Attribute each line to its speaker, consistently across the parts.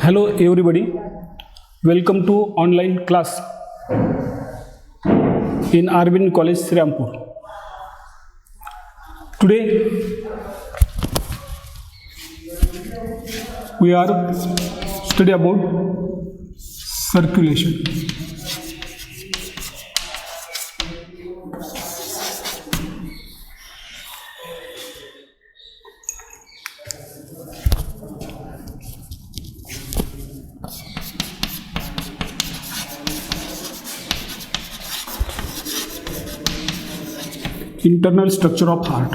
Speaker 1: Hello everybody, welcome to online class in Arvind College, Srirampur. Today we are study about circulation. Internal structure of heart.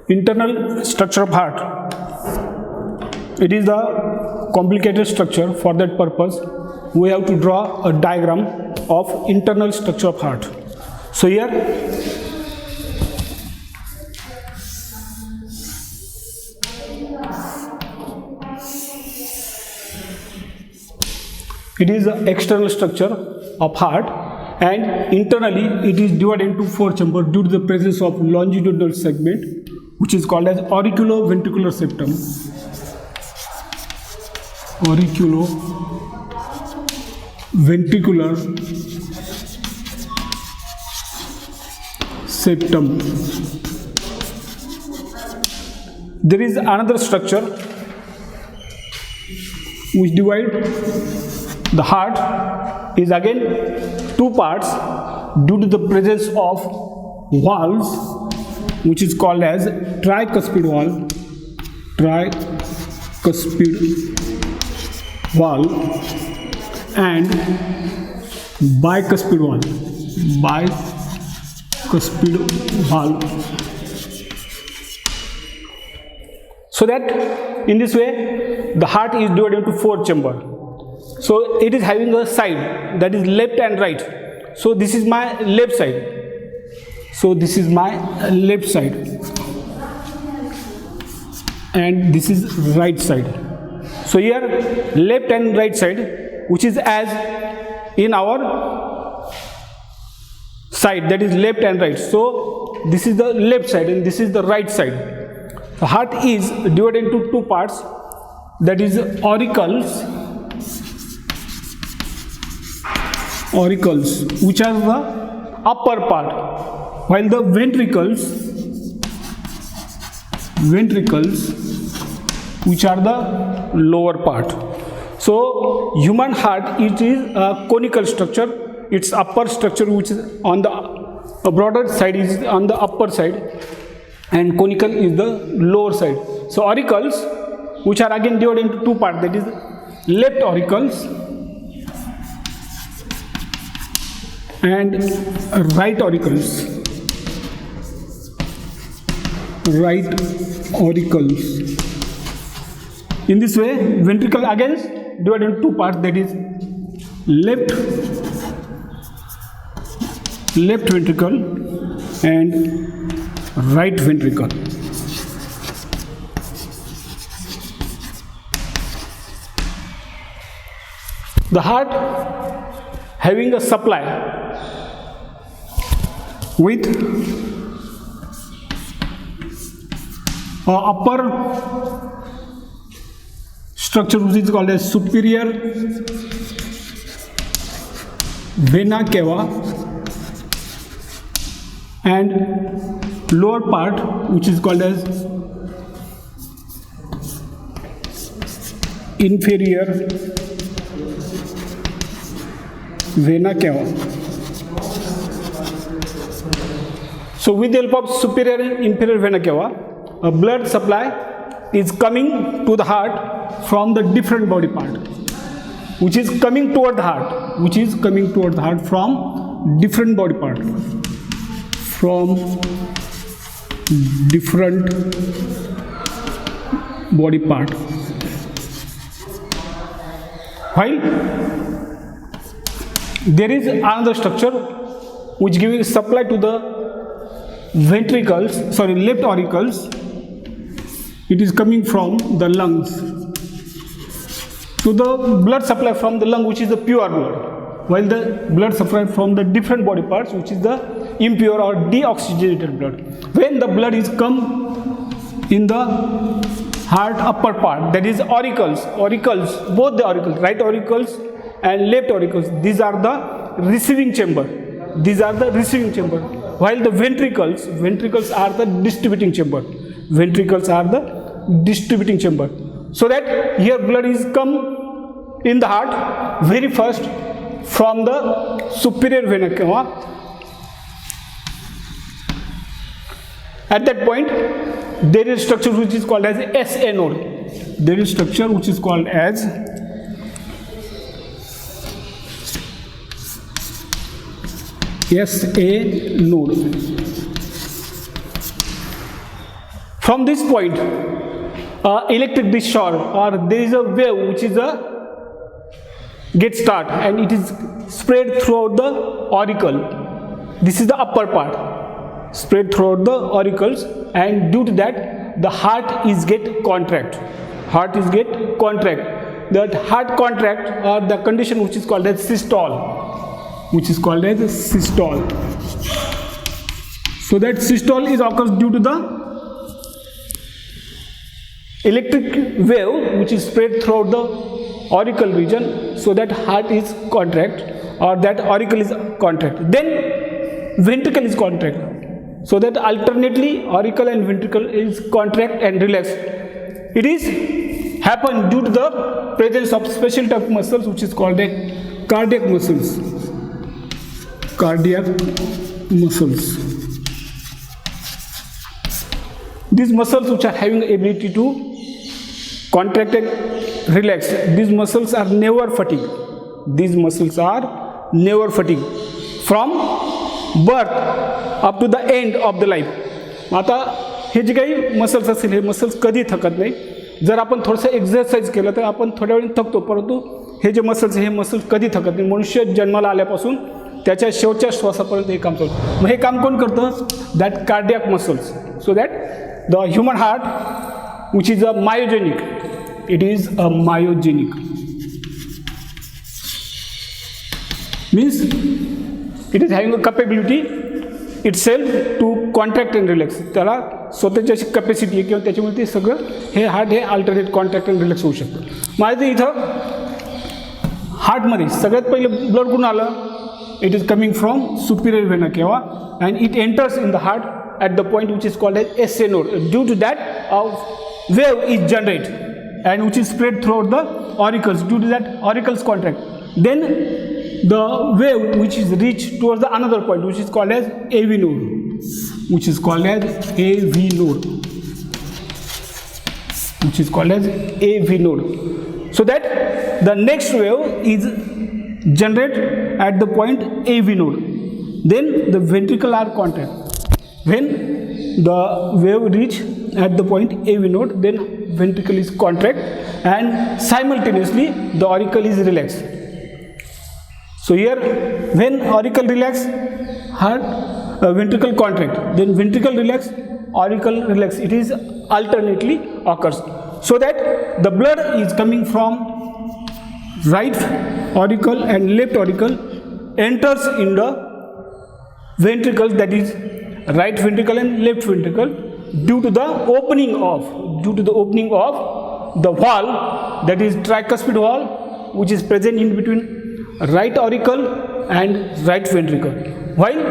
Speaker 1: Internal structure of heart. It is a complicated structure. For that purpose, we have to draw a diagram of internal structure of heart. So here it is the external structure of heart, and internally it is divided into four chambers due to the presence of longitudinal segment, which is called as auriculoventricular septum. Auriculoventricular septum. There is another structure which divides the heart, is again two parts due to the presence of valves, which is called as tricuspid valve and bicuspid valve. So that in this way the heart is divided into four chambers. So it is having a side, that is left and right. So this is my left side. So this is my left side. And this is right side. So here left and right side, which is as in our side, that is left and right. So this is the left side and this is the right side. The heart is divided into two parts, that is auricles, which are the upper part, while the ventricles, which are the lower part. So human heart, it is a conical structure. Its upper structure, which is on the broader side, is on the upper side, and conical is the lower side. So auricles, which are again divided into two parts, that is left auricles and right auricles. In this way, ventricle again divided into two parts, that is left ventricle and right ventricle. The heart having a supply with upper structure, which is called as superior vena cava, and lower part, which is called as inferior vena cava. So with the help of superior and inferior vena cava, a blood supply is coming to the heart from the different body part, which is coming toward the heart, from different body part, while there is another structure which gives supply to the left auricles. It is coming from the lungs. So the blood supply from the lung, which is the pure blood, while the blood supply from the different body parts, which is the impure or deoxygenated blood. When the blood is come in the heart upper part, that is auricles, both the auricles, right auricles and left auricles, these are the receiving chamber. While the ventricles are the distributing chamber. So that here blood is come in the heart very first from the superior vena cava. At that point there is structure which is called as SA node. SA node. From this point, electric discharge or there is a wave which is get start and it is spread throughout the auricle. This is the upper part, spread throughout the auricles, and due to that the heart is get contract. That heart contract or the condition which is called as systole. So that systole is occurs due to the electric wave which is spread throughout the auricle region, so that heart is contract or that auricle is contract. Then ventricle is contract, so that alternately auricle and ventricle is contract and relax. It is happen due to the presence of special type of muscles which is called as cardiac muscles. These muscles which are having the ability to contract and relax, these muscles are never fatigued. From birth up to the end of the life. आता हे जे काही muscles असतील हे muscles कधी थकत नाही. जर आपण थोडंसं exercise केलं तर आपण थोड्या वेळाने थकतो, परंतु हे जे मसल्स हे मसल्स कधी थकत नाही. मनुष्य जन्माला आल्यापासून त्याच्या शेवटच्या श्वासापर्यंत हे काम चालतं. मग हे काम कोण करतं? That cardiac muscles. So that the human heart which is a myogenic. It is a myogenic. Means it is having a capability itself to contract and relax. त्याला स्वतःची अशी कॅपॅसिटी आहे किंवा त्याच्यामुळे ते सगळं हे हार्ट हे अल्टरनेट कॉन्ट्रॅक्ट अँड रिलॅक्स होऊ शकतं. माझं इथं हार्टमध्ये सगळ्यात पहिले ब्लड कुठून आलं? It is coming from superior vena cava and it enters in the heart at the point which is called as SA node. Due to that, a wave is generated and which is spread throughout the auricles. Due to that, auricles contract. Then the wave which is reached towards the another point which is called as AV node. So that the next wave is generated at the point AV node. Then the ventricle are contract. When the wave reach at the point AV node, then ventricle is contract and simultaneously the auricle is relaxed. So here when auricle relax, heart ventricle contract, then ventricle relax, auricle relax. It is alternately occurs. So that the blood is coming from right auricle and left auricle, enters in the ventricles, that is right ventricle and left ventricle, due to the opening of the valve, that is tricuspid valve, which is present in between right auricle and right ventricle, while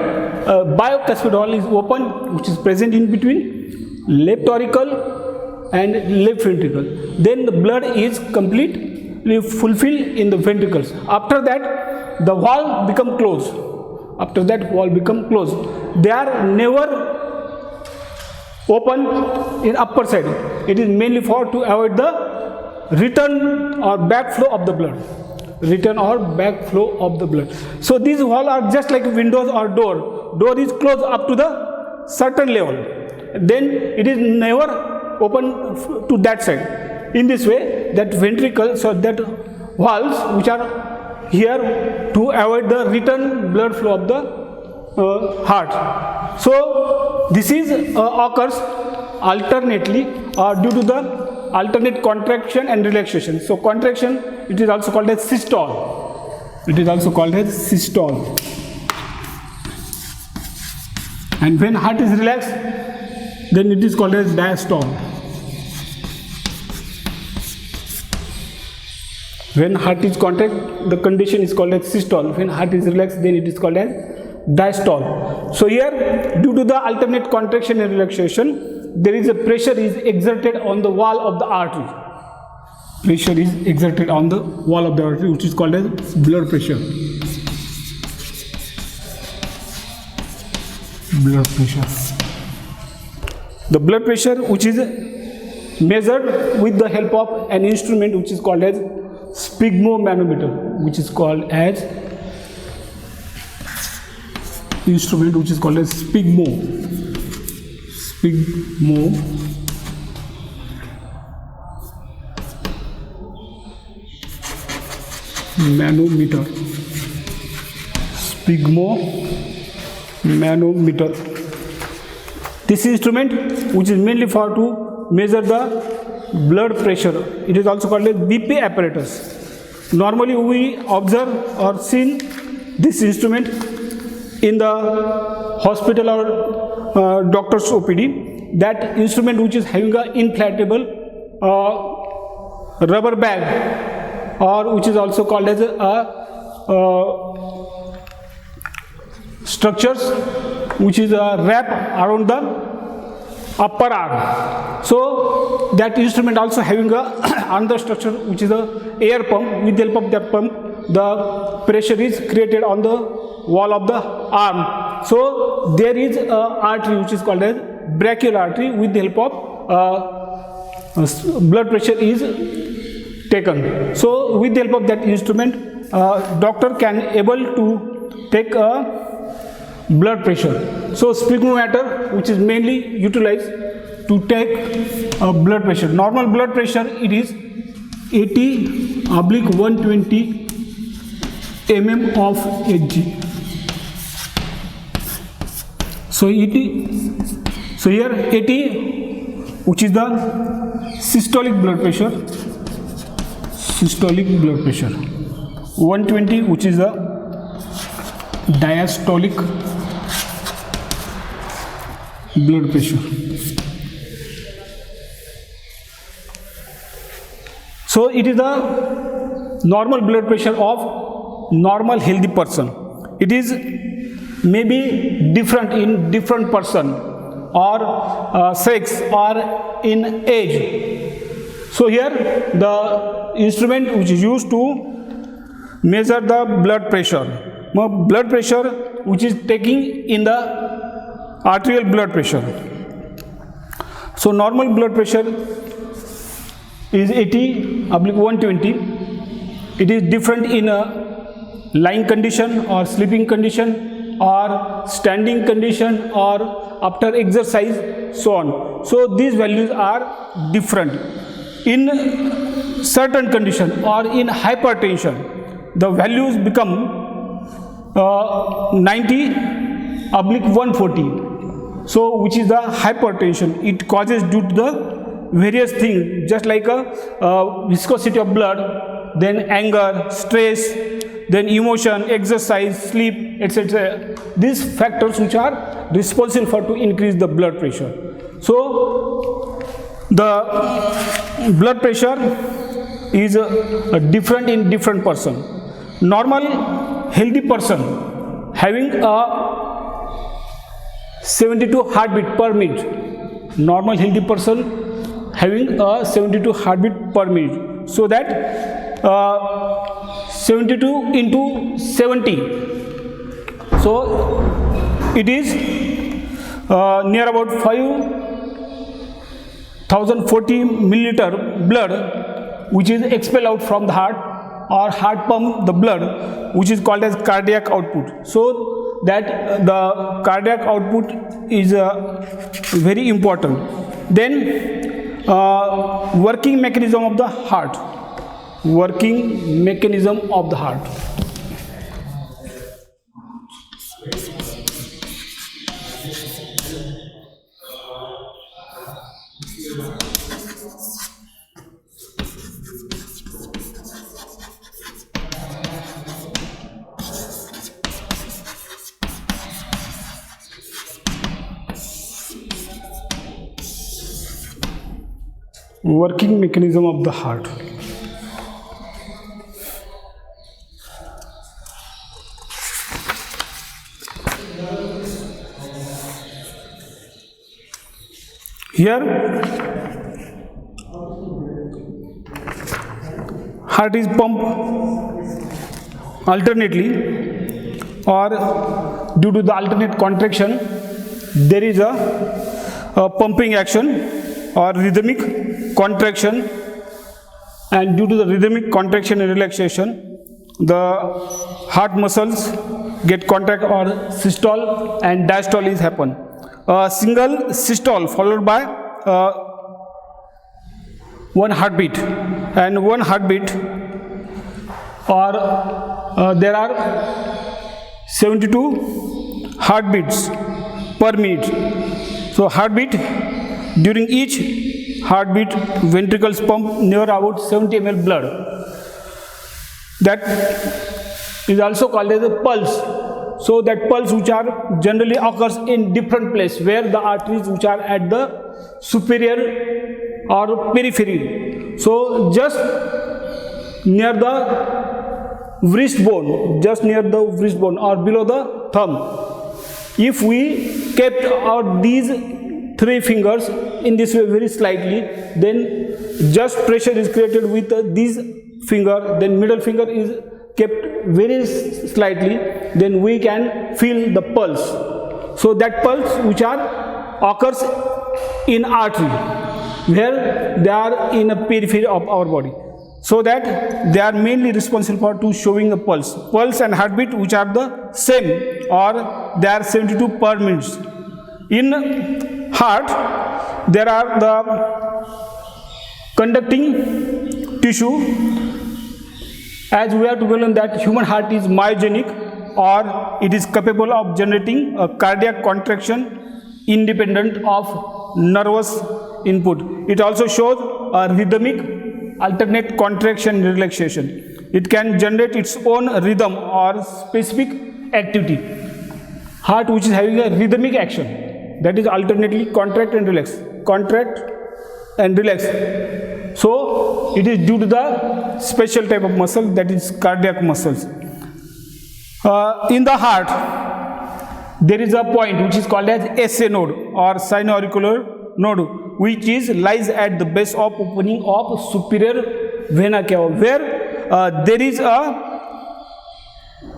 Speaker 1: bicuspid valve is open, which is present in between left auricle and left ventricle. Then the blood is completely fulfilled in the ventricles. After that the valve become closed. They are never open in upper side. It is mainly for to avoid the return or backflow of the blood. So these valves are just like windows or door. Door is closed up to the certain level, then it is never open to that side. In this way, that ventricle, so that valves which are here to avoid the return blood flow of the heart. So this is occurs alternately or due to the alternate contraction and relaxation. So contraction, it is also called as systole. And when heart is relaxed, then it is called as diastole. When heart is contract, the condition is called as systole. When heart is relaxed, then it is called as diastole. So here, due to the alternate contraction and relaxation, there is a pressure is exerted on the wall of the artery. Pressure is exerted on the wall of the artery, which is called as blood pressure. Blood pressure. The blood pressure, which is measured with the help of an instrument which is called as sphygmomanometer, which is called as instrument which is called as sphygmomanometer. Sphygmomanometer. This instrument, which is mainly for to measure the blood pressure, it is also called as BP apparatus. Normally we observe or see this instrument in the hospital or doctor's OPD. That instrument which is having a inflatable rubber bag, or which is also called as a structures which is a wrap around the upper arm. So that instrument also having a another structure which is a air pump. With the help of that pump, the pressure is created on the wall of the arm. So there is a artery which is called as brachial artery. With the help of blood pressure is taken. So with the help of that instrument, doctor can able to take a blood pressure. So sphygmometer, which is mainly utilized to take blood pressure. Normal blood pressure, it is 80/120 mm of Hg. So here 80, which is the systolic blood pressure. 120, which is the diastolic blood pressure. So it is the normal blood pressure of normal healthy person. It is maybe different in different person, or sex, or in age. So here the instrument which is used to measure the blood pressure. Blood pressure which is taking in the arterial blood pressure. So normal blood pressure is 80/120. It is different in a lying condition or sleeping condition or standing condition or after exercise, so on. So these values are different. In certain condition or in hypertension, the values become 90/140. So which is the hypertension. It causes due to the various things, just like a viscosity of blood, then anger, stress, then emotion, exercise, sleep, etc. These factors which are responsible for to increase the blood pressure. So the blood pressure is different in different person. Normal healthy person having a 72 heartbeat per minute. Normal healthy person having a 72 heartbeat per minute. So that 72 into 70. So it is near about 5,040 milliliter blood which is expelled out from the heart, or heart pump the blood, which is called as cardiac output. So that the cardiac output is very important. Then working mechanism of the heart. Working mechanism of the heart. Working mechanism of the heart. Here heart is pumped alternately, or due to the alternate contraction there is a pumping action or rhythmic contraction, and due to the rhythmic contraction and relaxation the heart muscles get contract, or systole and diastole is happen. A single systole followed by one heartbeat, and one heartbeat, or there are 72 heartbeats per minute. So heartbeat, during each heartbeat ventricles pump near about 70 ml blood. That is also called as a pulse. So that pulse which are generally occurs in different place, where the arteries which are at the superior or periphery. So just near the wrist bone, or below the thumb, if we kept out these three fingers in this way very slightly, then just pressure is created with this finger, then middle finger is kept very slightly, then we can feel the pulse. So that pulse which occurs in artery, where they are in a periphery of our body, so that they are mainly responsible for to showing the pulse and heartbeat, which are the same, or they are 72 per minute. In heart there are the conducting tissue. As we have to learn that human heart is myogenic, or it is capable of generating a cardiac contraction independent of nervous input. It also shows a rhythmic alternate contraction and relaxation. It can generate its own rhythm or specific activity. Heart which is having a rhythmic action, that is alternately contract and relax, contract and relax. So it is due to the special type of muscle, that is cardiac muscles. In the heart there is a point which is called as SA node or sinoauricular node, which is lies at the base of opening of superior vena cava, where there is a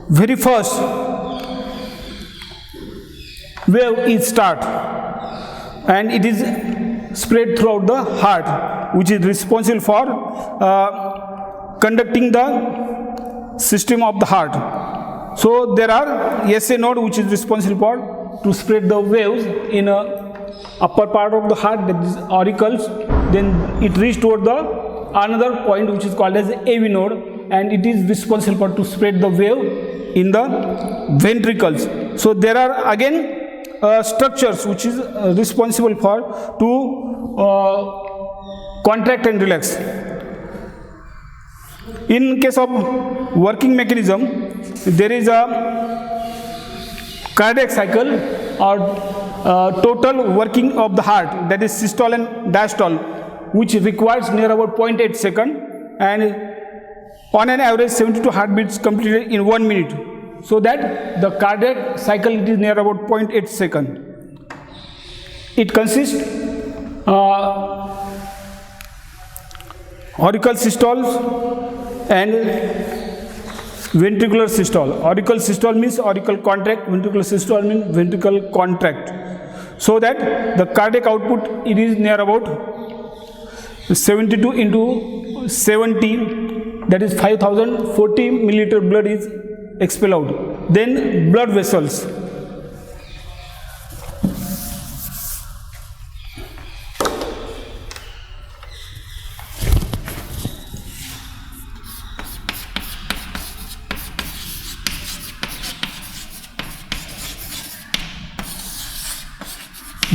Speaker 1: very first wave is start, and it is spread throughout the heart, which is responsible for conducting the system of the heart. So there are SA node which is responsible for to spread the waves in a upper part of the heart, that is auricles. Then it reaches toward the another point which is called as AV node, and it is responsible for to spread the wave in the ventricles. So there are again structures which is responsible for to contract and relax. In case of working mechanism, there is a cardiac cycle or total working of the heart, that is systole and diastole, which requires near about 0.8 second, and on an average 72 heartbeats completed in 1 minute. So that the cardiac cycle it is near about 0.8 second. It consists auricle systoles and ventricular systole. Auricle systole means auricle contract, ventricular systole means ventricle contract. So that the cardiac output it is near about 72 into 70, that is 5040 milliliter blood is expelled out. Then blood vessels.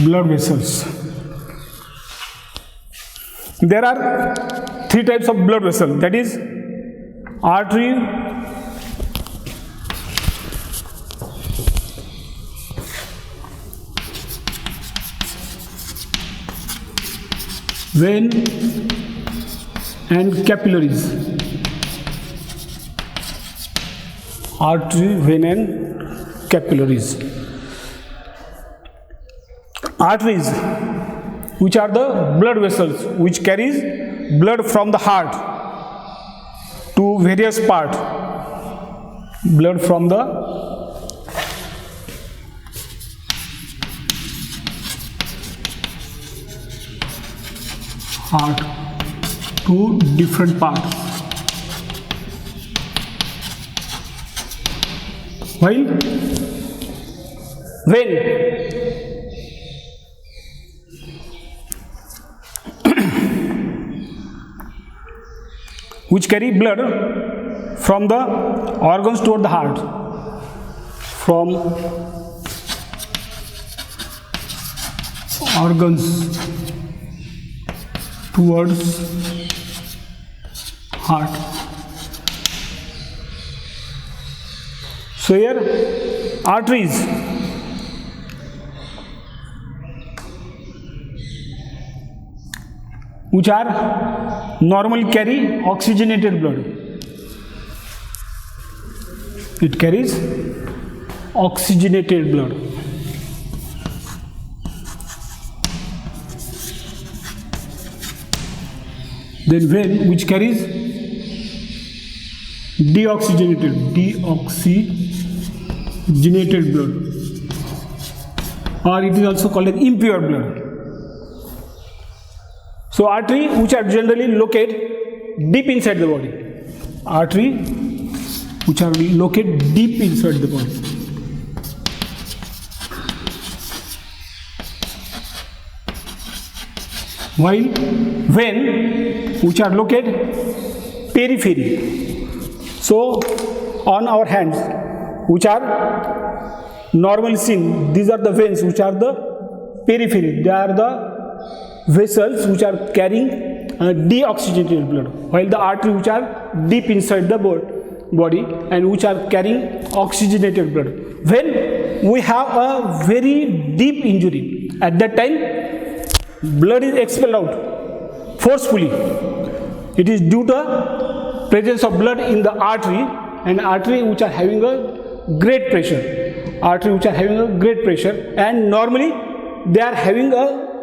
Speaker 1: Blood vessels. There are three types of blood vessels, that is artery, vein and capillaries. Artery, vein and capillaries. Arteries, which are the blood vessels which carries blood from the heart to various parts. Blood from the heart to different parts. While vein, which carry blood from the organs toward the heart, from organs towards heart. So here arteries, which are normally carry oxygenated blood. It carries oxygenated blood. Then vein, which carries deoxygenated blood, or it is also called as impure blood. So artery, which are generally located deep inside the body. Artery, which are located deep inside the body. While vein, which are located periphery. So on our hands, which are normally seen, these are the veins which are the periphery. They are the vessels which are carrying deoxygenated blood, while the artery, which are deep inside the body and which are carrying oxygenated blood. When we have a very deep injury, at that time blood is expelled out forcefully. It is due to presence of blood in the artery, and artery which are having a great pressure. Artery which are having a great pressure, and normally they are having a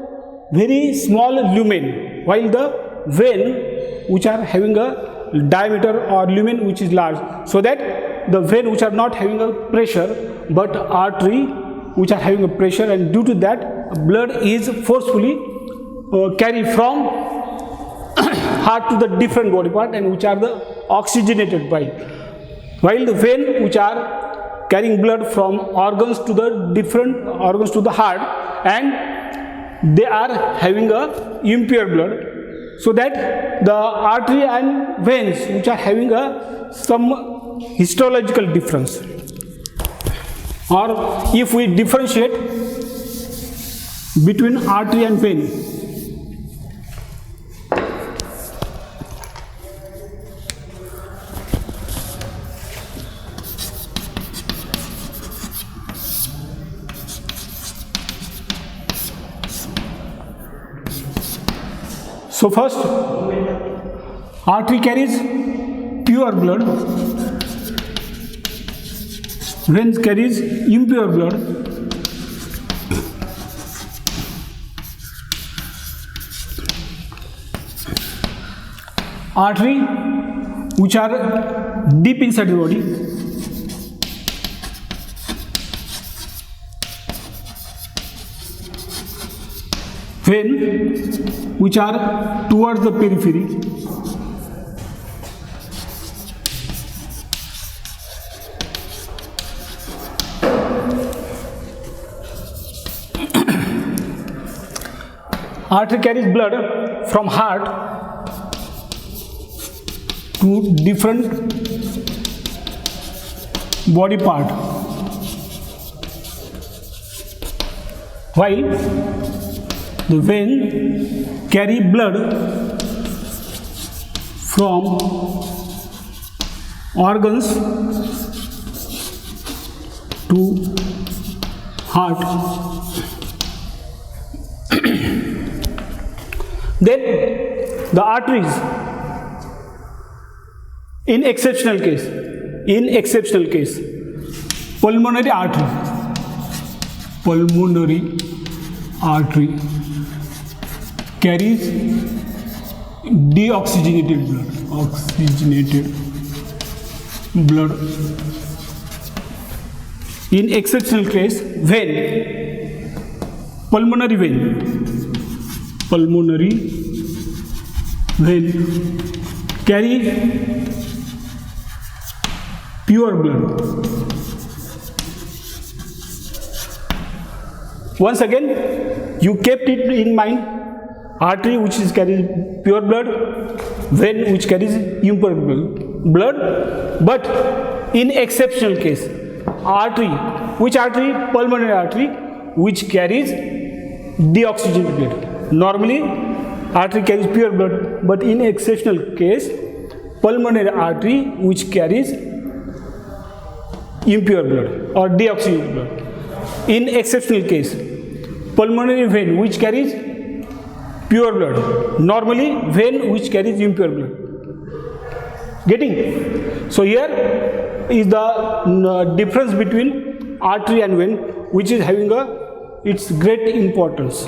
Speaker 1: very small lumen, while the vein which are having a diameter or lumen which is large. So that the vein which are not having a pressure, but artery which are having a pressure, and due to that blood is forcefully carried from heart to the different body part, and which are the oxygenated by. While the vein which are carrying blood from organs to the different organs to the heart, and they are having a impure blood, so that the artery and veins which are having a some histological difference. Or if we differentiate between artery and vein, so first, artery carries pure blood, veins carries impure blood. Artery which are deep inside the body, vein which are towards the periphery, artery carries blood from heart to different body part, while the vein carry blood from organs to heart. Then the arteries, in exceptional case, pulmonary artery carries deoxygenated blood. In exceptional case, vein, pulmonary vein carry pure blood. Once again, you kept it in mind, artery which is carries pure blood, vein which carries impure blood. But in exceptional case, artery, which artery? Pulmonary artery which carries deoxygenated blood. Normally artery carries pure blood, but in exceptional case, pulmonary artery which carries impure blood or deoxygenated blood. In exceptional case, pulmonary vein which carries pure blood. Normally vein which carries impure blood. Getting? So here is the difference between artery and vein, which is having its great importance.